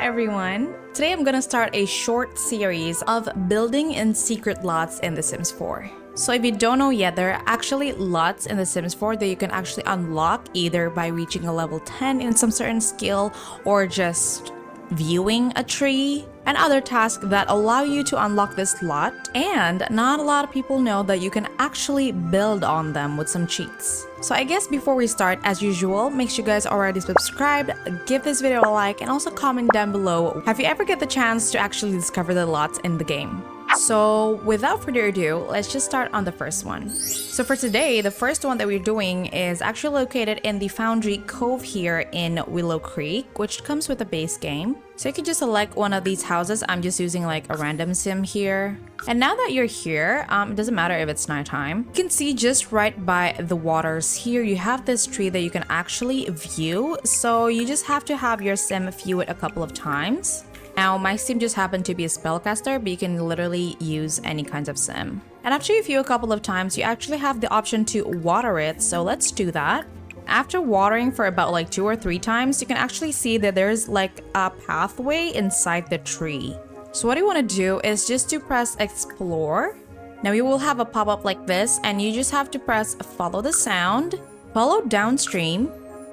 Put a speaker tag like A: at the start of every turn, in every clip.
A: everyone! Today I'm gonna start a short series of building in secret lots in The Sims 4. So if you don't know yet, there are actually lots in The Sims 4 that you can actually unlock either by reaching a level 10 in some certain skill or just viewing a tree and other tasks that allow you to unlock this lot. And not a lot of people know that you can actually build on them with some cheats. So I guess before we start, as usual, make sure you guys are already subscribed, give this video a like, and also comment down below, have you ever get the chance to actually discover the lots in the game? So without further ado, let's just start on the first one. So for today, the first one that we're doing is actually located in the Foundry Cove here in Willow Creek, which comes with a base game. So you can just select one of these houses. I'm just using like a random sim here. And now that you're here, it doesn't matter if it's nighttime. You can see just right by the waters here, you have this tree that you can actually view. So you just have to have your sim view it a couple of times. Now, my sim just happened to be a spellcaster, but you can literally use any kinds of sim. And after you view a couple of times, you actually have the option to water it, so let's do that. After watering for about like 2 or 3 times, you can actually see that there's like a pathway inside the tree. So what you want to do is just to press explore. Now you will have a pop-up like this, and you just have to press follow the sound, follow downstream,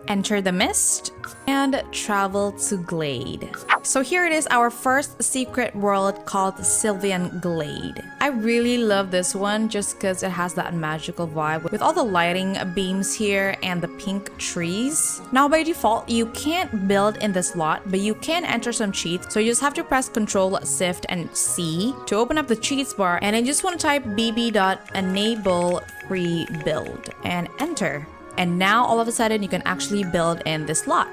A: enter the mist, and travel to Glade. So here it is, our first secret world called Sylvian Glade. I really love this one just because it has that magical vibe with all the lighting beams here and the pink trees. Now by default, you can't build in this lot, but you can enter some cheats. So you just have to press Ctrl, Shift, and C to open up the cheats bar, and then just want to type bb.enable free build and enter. And now all of a sudden you can actually build in this lot.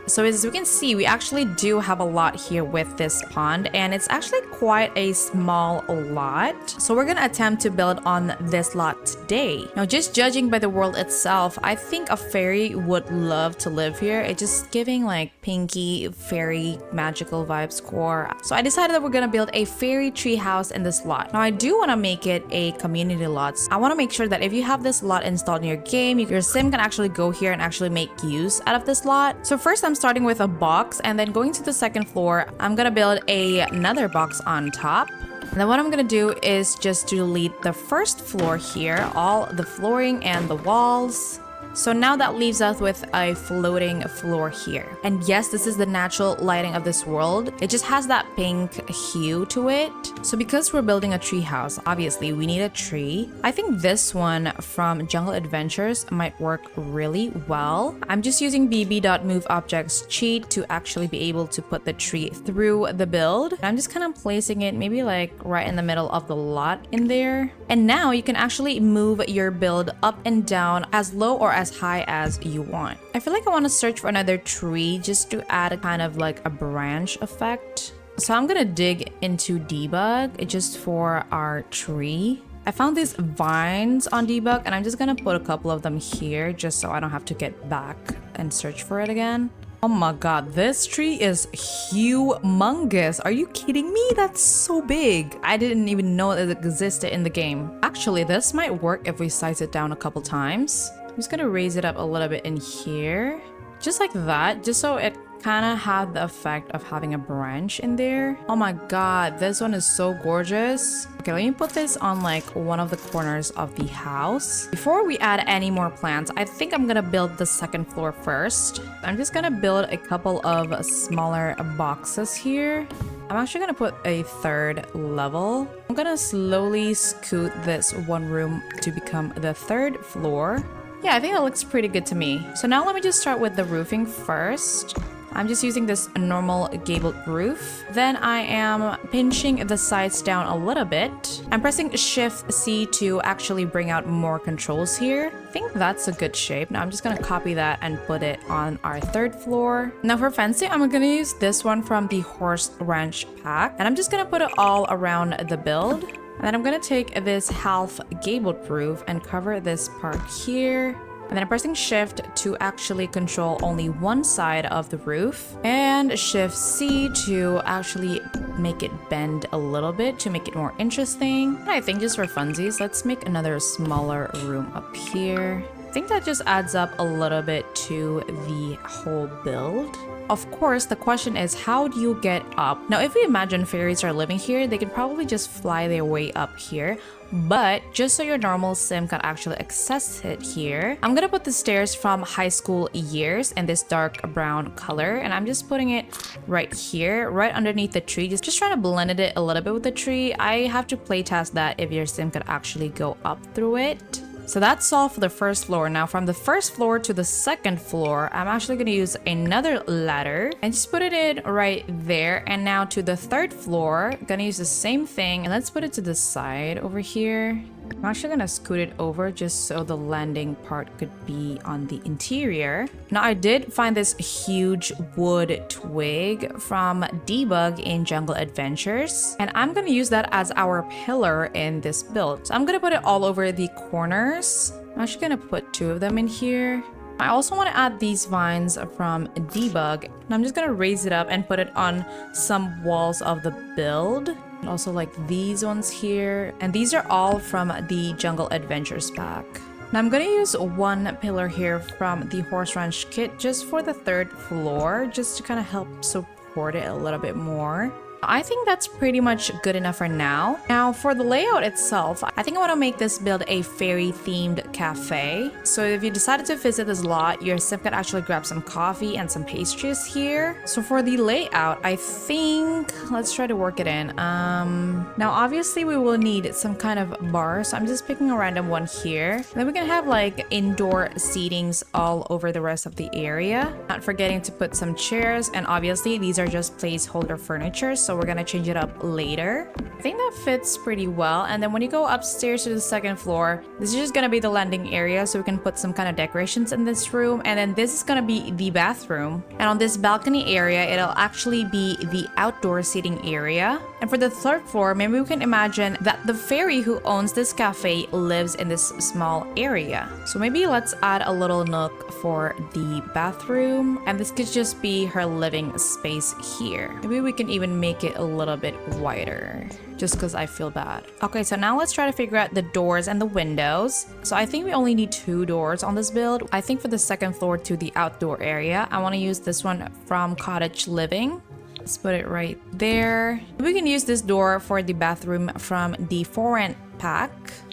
A: So as you can see, we actually do have a lot here with this pond, and it's actually quite a small lot. So we're gonna attempt to build on this lot today. Now, just judging by the world itself, I think a fairy would love to live here. It's just giving like pinky, fairy, magical vibes core. So I decided that we're gonna build a fairy tree house in this lot. Now I do wanna make it a community lot. I wanna make sure that if you have this lot installed in your game, your sim can actually go here and actually make use out of this lot. So first I'm starting with a box, and then going to the second floor, I'm gonna build another box on top. And then what I'm gonna do is just to delete the first floor here, all the flooring and the walls. So now that leaves us with a floating floor here. And yes, this is the natural lighting of this world. It just has that pink hue to it. So because we're building a tree house, obviously we need a tree. I think this one from Jungle Adventures might work really well. I'm just using bb.moveObjects cheat to actually be able to put the tree through the build. I'm just kind of placing it maybe like right in the middle of the lot in there. And now you can actually move your build up and down as low or as high as you want. I feel like I want to search for another tree just to add a kind of like a branch effect. So I'm gonna dig into debug just for our tree. I found these vines on debug, and I'm just gonna put a couple of them here just so I don't have to get back and search for it again. Oh my god, this tree is humongous. Are you kidding me? That's so big. I didn't even know it existed in the game. Actually, this might work if we size it down a couple times. I'm just gonna raise it up a little bit in here. Just like that, just so it kind of had the effect of having a branch in there. Oh my god, this one is so gorgeous. Okay, let me put this on like one of the corners of the house. Before we add any more plants, I think I'm gonna build the second floor first. I'm just gonna build a couple of smaller boxes here. I'm actually gonna put a third level. I'm gonna slowly scoot this one room to become the third floor. Yeah, I think that looks pretty good to me. So now let me just start with the roofing first. I'm just using this normal gabled roof. Then I am pinching the sides down a little bit. I'm pressing Shift-C to actually bring out more controls here. I think that's a good shape. Now I'm just gonna copy that and put it on our third floor. Now for fencing, I'm gonna use this one from the Horse Ranch pack. And I'm just gonna put it all around the build. And then I'm gonna take this half gabled roof and cover this part here. And then I'm pressing Shift to actually control only one side of the roof. And Shift-C to actually make it bend a little bit to make it more interesting. And I think just for funsies, let's make another smaller room up here. think that just adds up a little bit to the whole build. Of course, the question is, how do you get up? Now, if we imagine fairies are living here, they can probably just fly their way up here. But just so your normal sim can actually access it here, I'm gonna put the stairs from high school years in this dark brown color, and I'm just putting it right here, right underneath the tree, just trying to blend it a little bit with the tree. I have to playtest that if your sim could actually go up through it. So that's all for the first floor. Now from the first floor to the second floor, I'm actually going to use another ladder and just put it in right there. And now to the third floor, I'm going to use the same thing and let's put it to the side over here. I'm actually going to scoot it over just so the landing part could be on the interior. Now I did find this huge wood twig from Debug in Jungle Adventures, and I'm going to use that as our pillar in this build. So I'm going to put it all over the corners. I'm actually going to put 2 of them in here. I also want to add these vines from Debug, and I'm just going to raise it up and put it on some walls of the build. And also like these ones here, and these are all from the Jungle Adventures pack. Now I'm gonna use 1 pillar here from the Horse Ranch kit just for the 3rd floor, just to kind of help support it a little bit more. I think that's pretty much good enough for now. Now for the layout itself, I think I want to make this build a fairy themed cafe. So if you decided to visit this lot, your sim can actually grab some coffee and some pastries here. So for the layout, I think let's try to work it in. Now obviously we will need some kind of bar, so I'm just picking a random one here. Then we can have like indoor seatings all over the rest of the area. Not forgetting to put some chairs, and obviously these are just placeholder furniture, so we're gonna change it up later. I think that fits pretty well. And then when you go upstairs to the 2nd floor, this is just gonna be the landing area, so we can put some kind of decorations in this room. And then this is gonna be the bathroom, and on this balcony area it'll actually be the outdoor seating area. And for the 3rd floor, maybe we can imagine that the fairy who owns this cafe lives in this small area. So maybe let's add a little nook for the bathroom, and this could just be her living space here. Maybe we can even make it a little bit wider, just because I feel bad. Okay, so now let's try to figure out the doors and the windows. So I think we only need 2 doors on this build. I think for the 2nd floor to the outdoor area, I want to use this one from Cottage Living. Let's put it right there. We can use this door for the bathroom from the For Rent pack.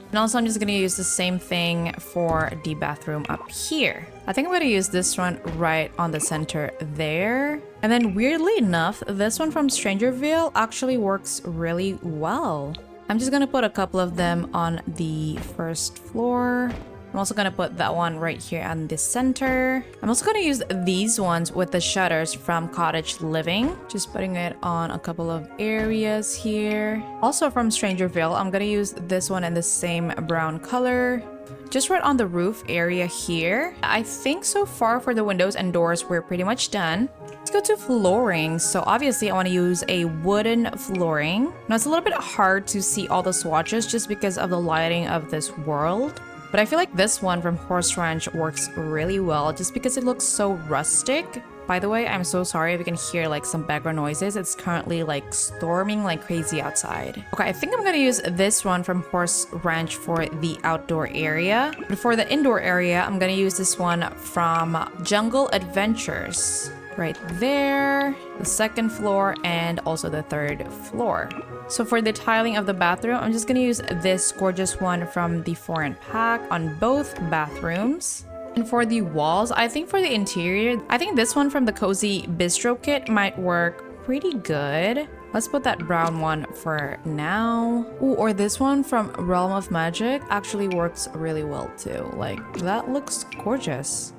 A: And also I'm just gonna use the same thing for the bathroom up here. I think I'm gonna use this one right on the center there. And then weirdly enough, this one from Strangerville actually works really well. I'm just gonna put a couple of them on the 1st floor. I'm also gonna put that one right here on the center. I'm also gonna use these ones with the shutters from Cottage Living. Just putting it on a couple of areas here. Also from Strangerville, I'm gonna use this one in the same brown color. Just right on the roof area here. I think so far for the windows and doors, we're pretty much done. Let's go to flooring. So obviously I want to use a wooden flooring. Now it's a little bit hard to see all the swatches just because of the lighting of this world. But I feel like this one from Horse Ranch works really well just because it looks so rustic. By the way, I'm so sorry if you can hear like some background noises. It's currently like storming like crazy outside. Okay, I think I'm gonna use this one from Horse Ranch for the outdoor area. But for the indoor area, I'm gonna use this one from Jungle Adventures. Right there, the 2nd floor, and also the 3rd floor. So for the tiling of the bathroom, I'm just gonna use this gorgeous one from the For Rent pack on both bathrooms. And for the walls, I think for the interior, I think this one from the Cozy Bistro kit might work pretty good. Let's put that brown one for now. Ooh, or this one from Realm of Magic actually works really well too. Like, that looks gorgeous.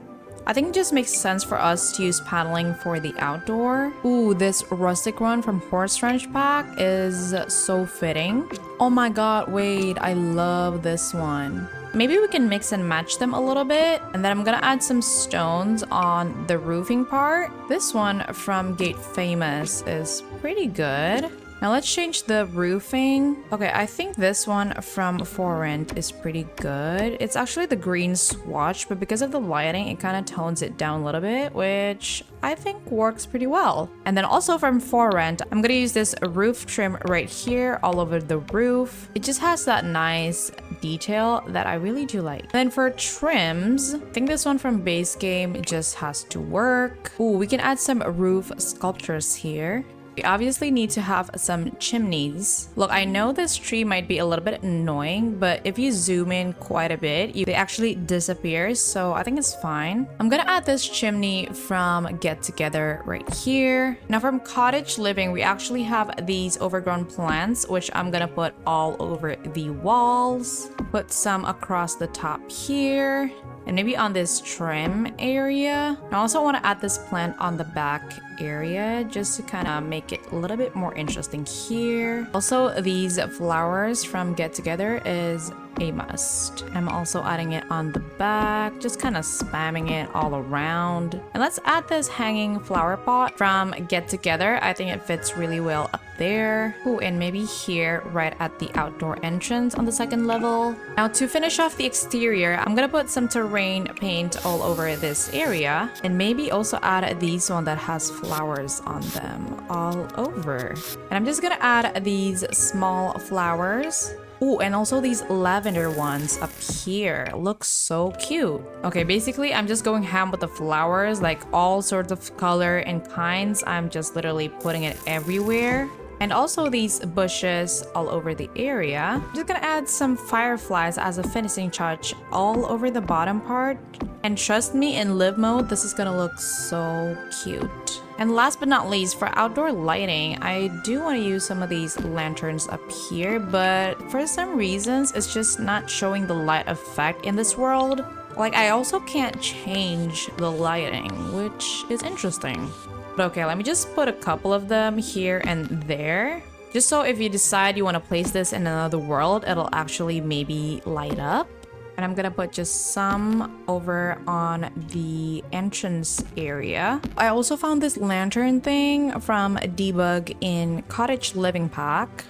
A: I think it just makes sense for us to use paneling for the outdoor. Ooh, this rustic one from Horse Ranch pack is so fitting. Oh my god, wait, I love this one. Maybe we can mix and match them a little bit. And then I'm gonna add some stones on the roofing part. This one from Gate Famous is pretty good. Now let's change the roofing. Okay, I think this one from For Rent is pretty good. It's actually the green swatch, but because of the lighting, it kind of tones it down a little bit, which I think works pretty well. And then also from For Rent, I'm gonna use this roof trim right here all over the roof. It just has that nice detail that I really do like. Then for trims, I think this one from Base Game just has to work. Ooh, we can add some roof sculptures here. We obviously need to have some chimneys. Look, I know this tree might be a little bit annoying, but if you zoom in quite a bit, they actually disappear, so I think it's fine. I'm gonna add this chimney from Get Together right here. Now from Cottage Living, we actually have these overgrown plants, which I'm gonna put all over the walls. Put some across the top here. And maybe on this trim area. I also want to add this plant on the back area just to kind of make it a little bit more interesting here. Also, these flowers from Get Together is a must. I'm also adding it on the back, just kind of spamming it all around. And let's add this hanging flower pot from Get Together. I think it fits really well up there. Ooh, and maybe here right at the outdoor entrance on the second level. Now to finish off the exterior, I'm gonna put some terrain paint all over this area, and maybe also add these one that has flowers on them all over. And I'm just gonna add these small flowers. Oh, and also these lavender ones up here. Looks so cute. Okay, basically, I'm just going ham with the flowers, like all sorts of color and kinds. I'm just literally putting it everywhere. And also these bushes all over the area. I'm just gonna add some fireflies as a finishing touch all over the bottom part. And trust me, in live mode, this is gonna look so cute. And last but not least, for outdoor lighting, I do want to use some of these lanterns up here, but for some reasons, it's just not showing the light effect in this world. Like, I also can't change the lighting, which is interesting. But okay, let me just put a couple of them here and there. Just so if you decide you want to place this in another world, it'll actually maybe light up. And I'm gonna put just some over on the entrance area. I also found this lantern thing from Debug in Cottage Living Pack.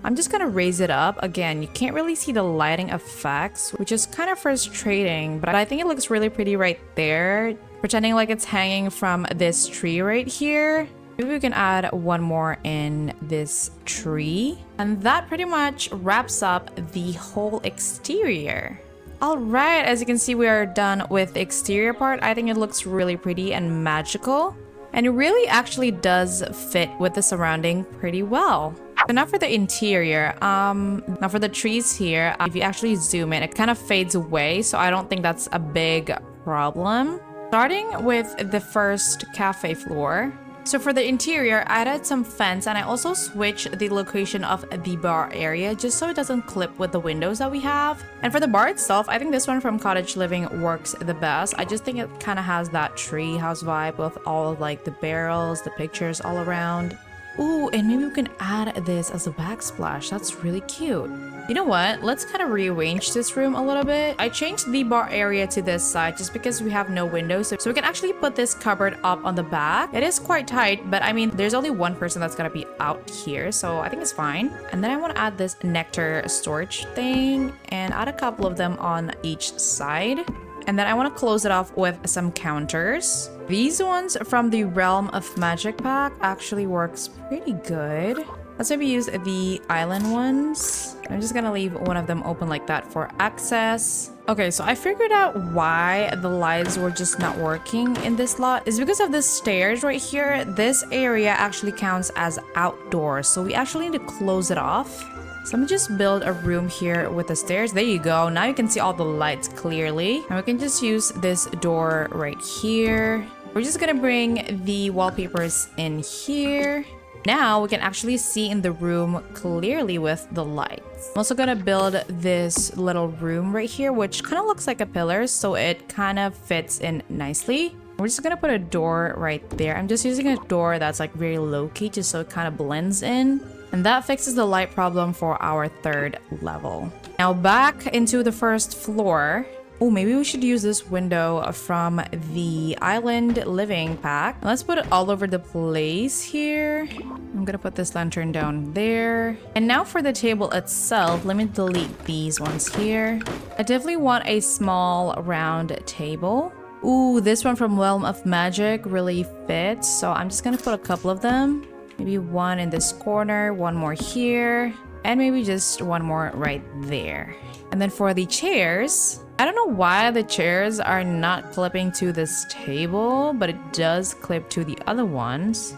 A: I'm just gonna raise it up. Again, you can't really see the lighting effects, which is kind of frustrating, but I think it looks really pretty right there. Pretending like it's hanging from this tree right here. Maybe we can add one more in this tree. And that pretty much wraps up the whole exterior. Alright, as you can see, we are done with the exterior part. I think it looks really pretty and magical. And it really actually does fit with the surrounding pretty well. So now for the interior, now for the trees here, if you actually zoom in, it kind of fades away. So I don't think that's a big problem. Starting with the first cafe floor. So for the interior, I added some fence and I also switched the location of the bar area just so it doesn't clip with the windows that we have. And for the bar itself, I think this one from Cottage Living works the best. I just think it kind of has that tree house vibe with all of like the barrels, the pictures all around. Ooh, and maybe we can add this as a backsplash. That's really cute. You know what? Let's kind of rearrange this room a little bit. I changed the bar area to this side just because we have no windows. So we can actually put this cupboard up on the back. It is quite tight, but I mean, there's only one person that's gonna be out here. So I think it's fine. And then I want to add this nectar storage thing and add a couple of them on each side. And then I want to close it off with some counters. These ones from the Realm of Magic pack actually works pretty good. Let's maybe use the island ones. I'm just gonna leave one of them open like that for access. Okay, so I figured out why the lights were just not working in this lot. It's because of the stairs right here. This area actually counts as outdoors, so we actually need to close it off. So let me just build a room here with the stairs. There you go. Now you can see all the lights clearly. And we can just use this door right here. We're just gonna bring the wallpapers in here. Now we can actually see in the room clearly with the lights. I'm also gonna build this little room right here, which kind of looks like a pillar, so it kind of fits in nicely. We're just gonna put a door right there. I'm just using a door that's like very low-key just so it kind of blends in. And that fixes the light problem for our third level. Now back into the first floor. Oh, maybe we should use this window from the Island Living pack. Let's put it all over the place here. I'm gonna put this lantern down there. And now for the table itself, let me delete these ones here. I definitely want a small round table. Ooh, this one from Realm of Magic really fits. So I'm just gonna put a couple of them. Maybe one in this corner, one more here, and maybe just one more right there. And then for the chairs, I don't know why the chairs are not clipping to this table, but it does clip to the other ones.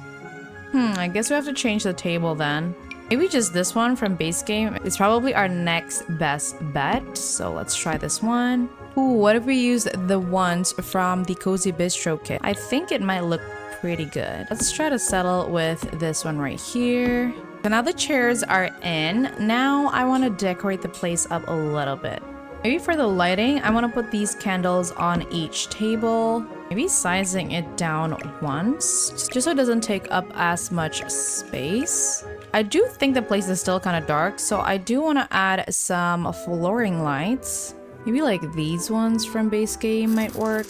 A: I guess we have to change the table then. Maybe just this one from base game. It's probably our next best bet. So let's try this one. Ooh, what if we use the ones from the Cozy Bistro kit? I think it might look pretty good. Let's try to settle with this one right here. So now the chairs are in. Now I want to decorate the place up a little bit. Maybe for the lighting, I want to put these candles on each table. Maybe sizing it down once, just so it doesn't take up as much space. I do think the place is still kind of dark, so I do want to add some flooring lights. Maybe like these ones from base game might work.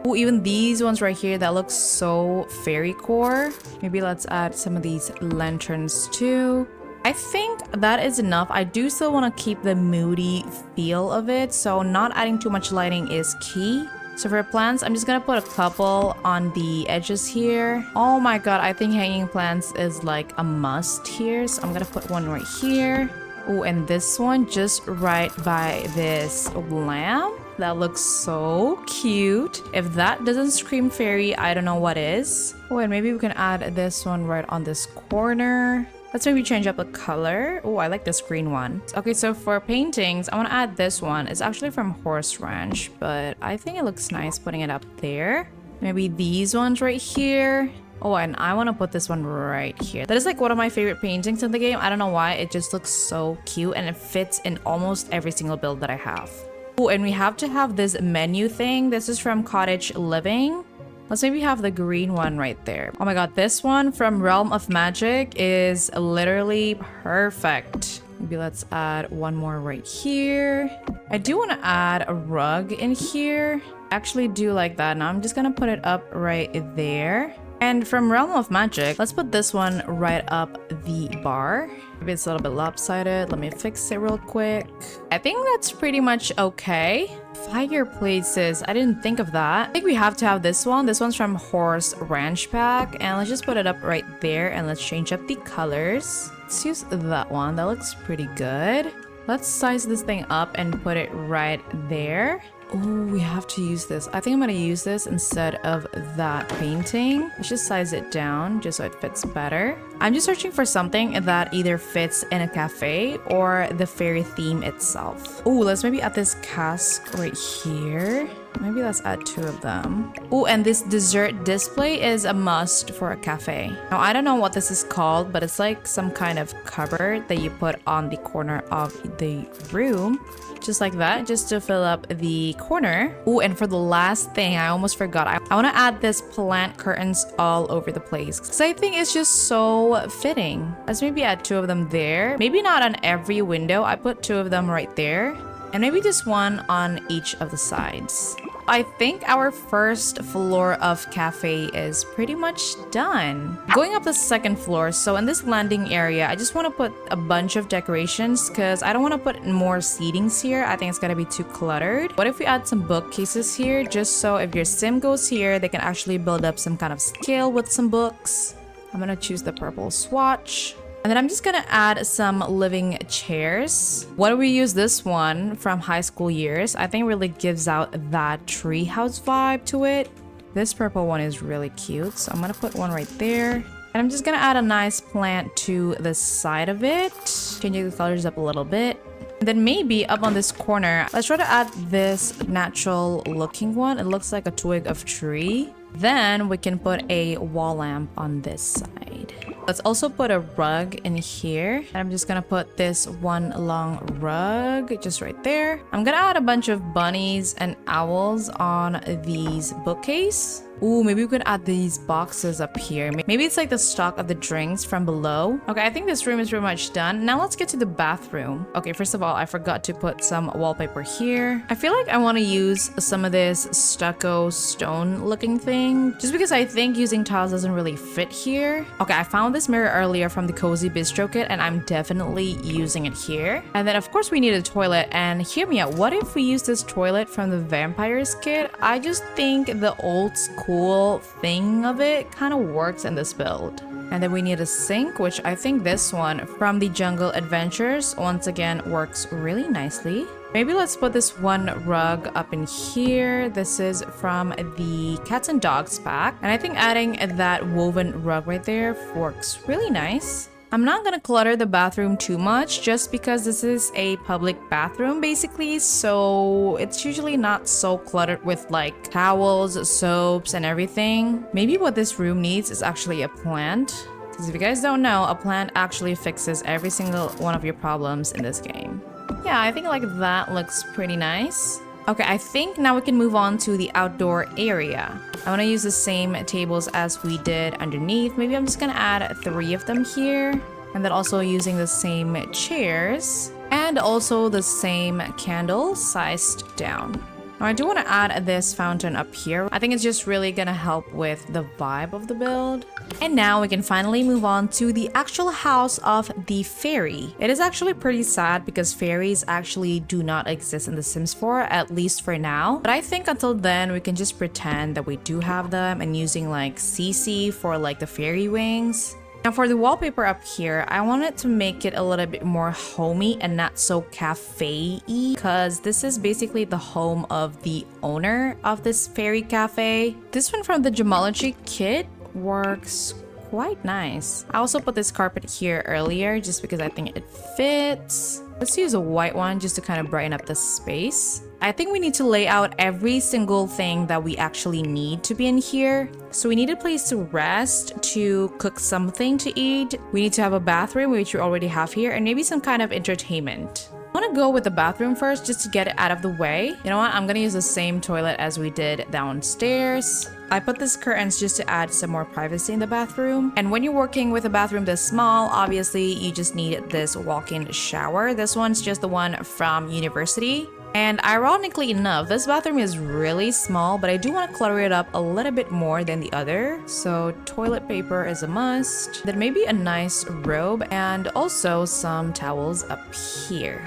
A: Oh, even these ones right here, that looks so fairy core. Maybe let's add some of these lanterns too. I think that is enough. I do still want to keep the moody feel of it, so not adding too much lighting is key. So for plants, I'm just gonna put a couple on the edges here. Oh my god, I think hanging plants is like a must here, so I'm gonna put one right here. Oh, and this one just right by this lamp. That looks so cute. If that doesn't scream fairy, I don't know what is. Oh, and maybe we can add this one right on this corner. Let's maybe change up the color. Oh, I like this green one. Okay, so for paintings, I want to add this one. It's actually from Horse Ranch, but I think it looks nice putting it up there. Maybe these ones right here. Oh, and I want to put this one right here. That is like one of my favorite paintings in the game. I don't know why. It just looks so cute and it fits in almost every single build that I have. Oh, and we have to have this menu thing. This is from Cottage Living. Let's maybe have the green one right there. Oh my god, this one from Realm of Magic is literally perfect. Maybe let's add one more right here. I do want to add a rug in here. I actually do like that. Now I'm just gonna put it up right there. And from Realm of Magic, let's put this one right up the bar. Maybe it's a little bit lopsided. Let me fix it real quick. I think that's pretty much okay. Fireplaces, I didn't think of that. I think we have to have this one. This one's from Horse Ranch pack. And let's just put it up right there and let's change up the colors. Let's use that one. That looks pretty good. Let's size this thing up and put it right there. Oh, we have to use this. I think I'm gonna use this instead of that painting. Let's just size it down just so it fits better. I'm just searching for something that either fits in a cafe or the fairy theme itself. Oh, let's maybe add this cask right here. Maybe let's add two of them. Oh, and this dessert display is a must for a cafe. Now, I don't know what this is called, but it's like some kind of cupboard that you put on the corner of the room. Just like that, just to fill up the corner. Oh, and for the last thing, I almost forgot. I want to add this plant curtains all over the place because I think it's just so fitting. Let's maybe add two of them there. Maybe not on every window. I put two of them right there. And maybe just one on each of the sides. I think our first floor of cafe is pretty much done. Going up the second floor, so in this landing area, I just want to put a bunch of decorations because I don't want to put more seatings here. I think it's gonna be too cluttered. What if we add some bookcases here, just so if your sim goes here, they can actually build up some kind of skill with some books. I'm gonna choose the purple swatch. And then I'm just gonna add some living chairs. Why do we use this one from high school years? I think it really gives out that treehouse vibe to it. This purple one is really cute, so I'm gonna put one right there. And I'm just gonna add a nice plant to the side of it, changing the colors up a little bit. And then maybe up on this corner, let's try to add this natural looking one. It looks like a twig of tree. Then we can put a wall lamp on this side. Let's also put a rug in here. And I'm just gonna put this one long rug just right there. I'm gonna add a bunch of bunnies and owls on these bookcase. Ooh, maybe we could add these boxes up here. Maybe it's like the stock of the drinks from below. Okay, I think this room is pretty much done. Now let's get to the bathroom. Okay, first of all, I forgot to put some wallpaper here. I feel like I want to use some of this stucco stone looking thing, just because I think using tiles doesn't really fit here. Okay, I found this mirror earlier from the Cozy Bistro kit, and I'm definitely using it here. And then of course we need a toilet, and hear me out. What if we use this toilet from the Vampires kit? I just think the old school thing of it kind of works in this build. And then we need a sink, which I think this one from the Jungle Adventures once again works really nicely. Maybe let's put this one rug up in here. This is from the Cats and Dogs pack. And I think adding that woven rug right there works really nice. I'm not gonna clutter the bathroom too much just because this is a public bathroom basically, so it's usually not so cluttered with like towels, soaps, and everything. Maybe what this room needs is actually a plant, because if you guys don't know, a plant actually fixes every single one of your problems in this game. Yeah, I think like that looks pretty nice. Okay, I think now we can move on to the outdoor area. I want to use the same tables as we did underneath. Maybe I'm just gonna add 3 of them here. And then also using the same chairs and also the same candle sized down. Now I do want to add this fountain up here. I think it's just really gonna help with the vibe of the build. And now we can finally move on to the actual house of the fairy. It is actually pretty sad because fairies actually do not exist in The Sims 4, at least for now. But I think until then we can just pretend that we do have them and using like CC for like the fairy wings. Now for the wallpaper up here, I wanted to make it a little bit more homey and not so cafe-y, because this is basically the home of the owner of this fairy cafe. This one from the Gemology kit works quite nice. I also put this carpet here earlier just because I think it fits. Let's use a white one just to kind of brighten up the space. I think we need to lay out every single thing that we actually need to be in here. So we need a place to rest, to cook something to eat. We need to have a bathroom, which we already have here, and maybe some kind of entertainment. I want to go with the bathroom first just to get it out of the way. You know what? I'm going to use the same toilet as we did downstairs. I put these curtains just to add some more privacy in the bathroom. And when you're working with a bathroom this small, obviously you just need this walk-in shower. This one's just the one from university. And ironically enough, this bathroom is really small, but I do want to clutter it up a little bit more than the other. So toilet paper is a must. Then maybe a nice robe and also some towels up here.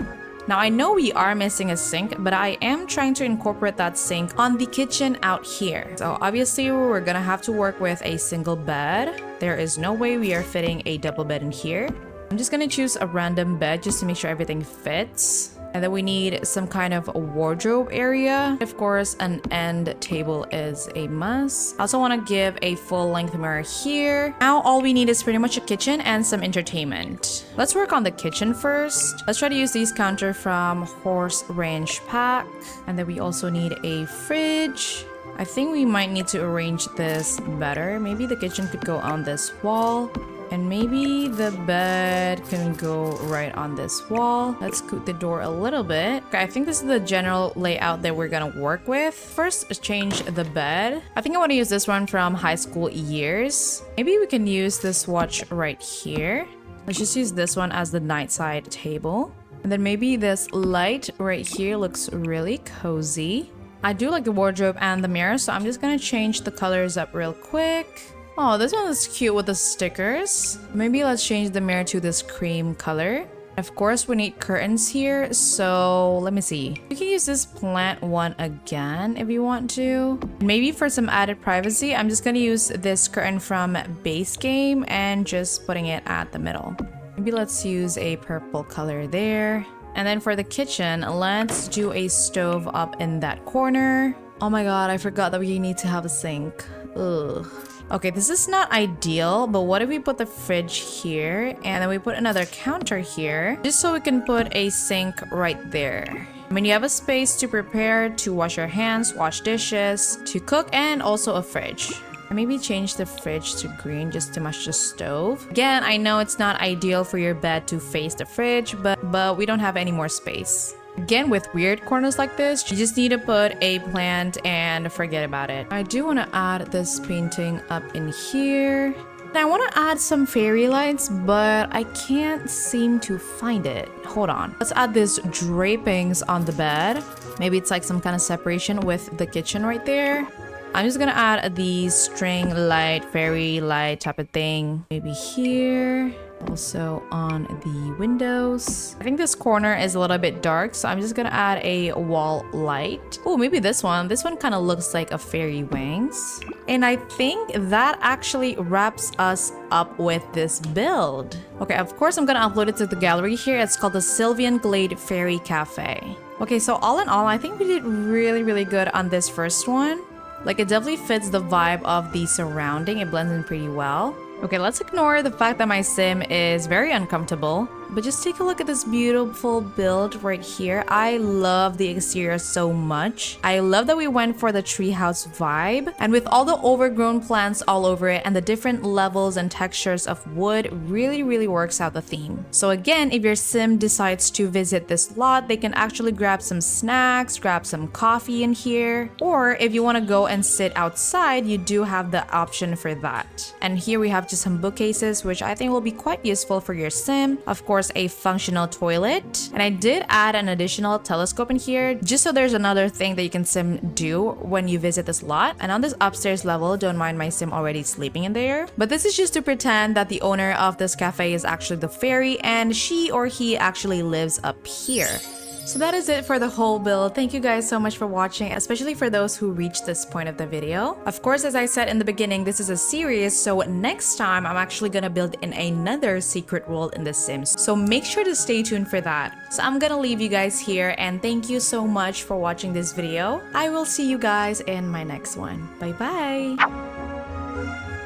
A: Now I know we are missing a sink, but I am trying to incorporate that sink on the kitchen out here. So obviously we're gonna have to work with a single bed. There is no way we are fitting a double bed in here. I'm just gonna choose a random bed just to make sure everything fits. And then we need some kind of a wardrobe area. Of course, an end table is a must. I also want to give a full-length mirror here. Now all we need is pretty much a kitchen and some entertainment. Let's work on the kitchen first. Let's try to use these counter from Horse Ranch Pack. And then we also need a fridge. I think we might need to arrange this better. Maybe the kitchen could go on this wall. And maybe the bed can go right on this wall. Let's scoot the door a little bit. Okay, I think this is the general layout that we're gonna work with. First, change the bed. I think I want to use this one from high school years. Maybe we can use this watch right here. Let's just use this one as the nightside table. And then maybe this light right here looks really cozy. I do like the wardrobe and the mirror, so I'm just gonna change the colors up real quick. Oh, this one is cute with the stickers. Maybe let's change the mirror to this cream color. Of course, we need curtains here, so let me see. You can use this plant one again if you want to. Maybe for some added privacy, I'm just gonna use this curtain from base game and just putting it at the middle. Maybe let's use a purple color there. And then for the kitchen, let's do a stove up in that corner. Oh my god, I forgot that we need to have a sink. Ugh. Okay, this is not ideal, but what if we put the fridge here and then we put another counter here just so we can put a sink right there. I mean, you have a space to prepare, to wash your hands, wash dishes, to cook, and also a fridge. And maybe change the fridge to green just to match the stove. Again, I know it's not ideal for your bed to face the fridge, but we don't have any more space. Again, with weird corners like this, you just need to put a plant and forget about it. I do want to add this painting up in here. Now I want to add some fairy lights, but I can't seem to find it. Hold on. Let's add these drapings on the bed. Maybe it's like some kind of separation with the kitchen right there. I'm just gonna add the string light, fairy light type of thing. Maybe here. Also on the windows. I think this corner is a little bit dark, so I'm just gonna add a wall light. Oh, maybe this one. This one kind of looks like a fairy wings. And I think that actually wraps us up with this build. Okay, of course I'm gonna upload it to the gallery here. It's called the Sylvian Glade Fairy Cafe. Okay, so all in all, I think we did really good on this first one. Like, it definitely fits the vibe of the surrounding. It blends in pretty well. Okay, let's ignore the fact that my sim is very uncomfortable, but just take a look at this beautiful build right here. I love the exterior so much. I love that we went for the treehouse vibe, and with all the overgrown plants all over it and the different levels and textures of wood, really works out the theme. So again, if your sim decides to visit this lot, they can actually grab some snacks, grab some coffee in here, or if you want to go and sit outside, you do have the option for that. And here we have just some bookcases, which I think will be quite useful for your sim. Of course, a functional toilet. And I did add an additional telescope in here, just so there's another thing that you can sim do when you visit this lot. And on this upstairs level, don't mind my sim already sleeping in there. But this is just to pretend that the owner of this cafe is actually the fairy, and she or he actually lives up here. So that is it for the whole build. Thank you guys so much for watching, especially for those who reached this point of the video. Of course, as I said in the beginning, this is a series, so next time I'm actually gonna build in another secret world in The Sims. So make sure to stay tuned for that. So I'm gonna leave you guys here, and thank you so much for watching this video. I will see you guys in my next one. Bye bye!